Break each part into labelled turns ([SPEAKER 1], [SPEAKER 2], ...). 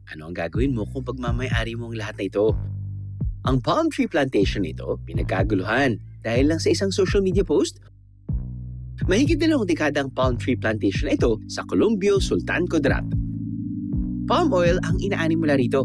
[SPEAKER 1] Ano ang gagawin mo kung pagmamayari mo ang lahat na ito? Ang palm tree plantation nito, pinagkaguluhan dahil lang sa isang social media post. Mahigit 2 dekada ang palm tree plantation na ito sa Colombio, Sultan Kudarat. Palm oil ang inaani mula rito.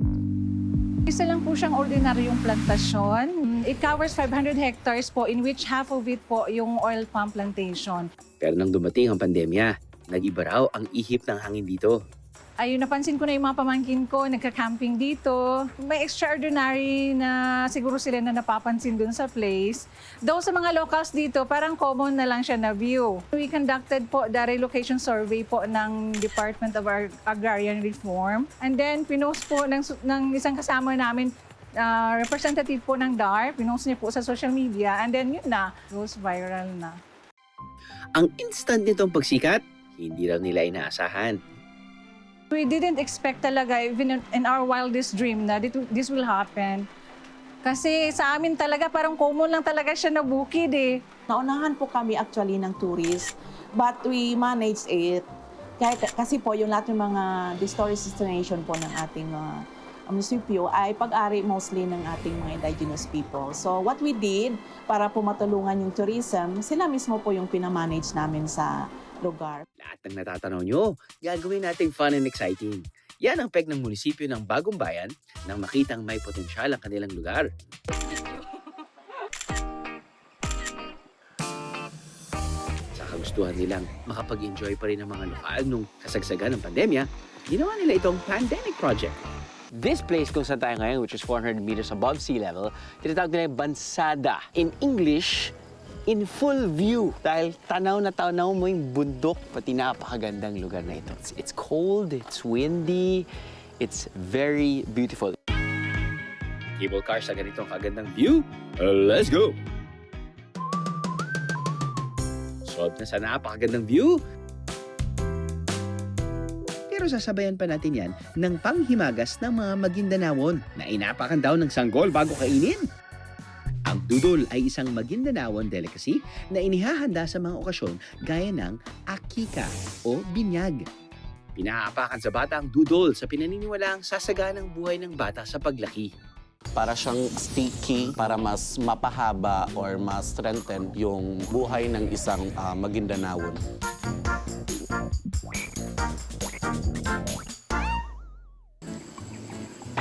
[SPEAKER 2] Isa lang po siyang ordinaryong plantasyon. It covers 500 hectares po in which half of it po yung oil palm plantation.
[SPEAKER 1] Pero nang dumating ang pandemya, nag-iba raw ang ihip ng hangin dito.
[SPEAKER 2] Ayun, napansin ko na yung mga pamangkin ko, nagka-camping dito. May extraordinary na siguro sila na napapansin dun sa place. Though sa mga locals dito, parang common na lang siya na view. We conducted po the relocation survey po ng Department of Agrarian Reform. And then, pinost po ng isang kasama namin, representative po ng DAR, pinost niya po sa social media. And then, yun na, goes viral na.
[SPEAKER 1] Ang instant nitong pagsikat, hindi raw nila inaasahan.
[SPEAKER 2] We didn't expect talaga, even in our wildest dream, na this will happen. Kasi sa amin talaga, parang common lang talaga siya na bukid eh.
[SPEAKER 3] Naunahan po kami actually ng tourist, but we managed it. Kasi po yung lahat ng mga tourist destination po ng ating munisipyo ay pag-ari mostly ng ating mga indigenous people. So what we did para po matulungan yung tourism, sila mismo po yung pinamanage namin sa lugar.
[SPEAKER 1] Lahat ng natatanaw nyo, gagawin nating fun and exciting. Yan ang peg ng munisipyo ng Bagong Bayan nang makitang may potensyal ang kanilang lugar. Sa kagustuhan nilang makapag-enjoy pa rin ang mga lokal nung kasagsagan ng pandemya, ginawa nila itong pandemic project.
[SPEAKER 4] This place kung saan tayo ngayon, which is 400 meters above sea level, tinatawag nila yung Bansada. In English, in full view. Dahil tanaw na tanaw mo yung bundok, pati napakagandang lugar na ito. It's cold, it's windy, it's very beautiful.
[SPEAKER 1] Cable car sa ganitong kagandang view? Let's go! Solve na sa napakagandang view? Pero sasabayan pa natin yan ng panghimagas ng mga Maguindanawon na inapakan daw ng sanggol bago kainin. Ang dudol ay isang Maguindanawon delicacy na inihahanda sa mga okasyon gaya ng akika o binyag. Pinaapakan sa bata ang dudol sa pinaniniwalaang sasaganang buhay ng bata sa paglaki.
[SPEAKER 5] Para siyang sticky, para mas mapahaba or mas strengthen yung buhay ng isang Maguindanawon.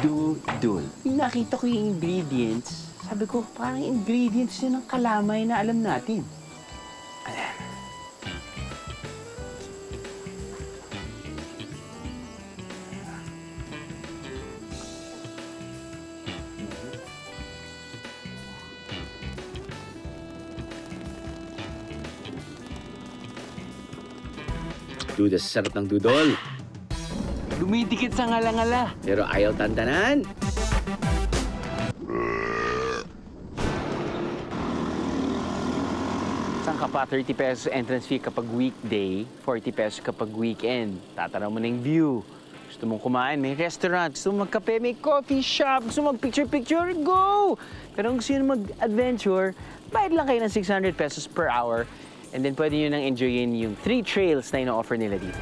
[SPEAKER 4] Dudol. Nakita ko yung ingredients. Sabi ko, parang ingredients yun ng kalamay na alam natin.
[SPEAKER 1] Duda sa sarap ng dudol,
[SPEAKER 4] Dumidikit sa ngala-ngala.
[SPEAKER 1] pero ayaw tantanan.
[SPEAKER 4] Saan ka pa? 30 pesos entrance fee kapag weekday, 40 pesos kapag weekend. Tatanaw mo na yung view. Gusto mong kumain, may restaurant. Gusto mong magkape, may coffee shop. Gusto mong picture-picture, go! Pero kung gusto nyo mag-adventure, bayad lang kayo ng 600 pesos per hour. And then pwede nyo nang enjoyin yung 3 trails na ino-offer nila dito.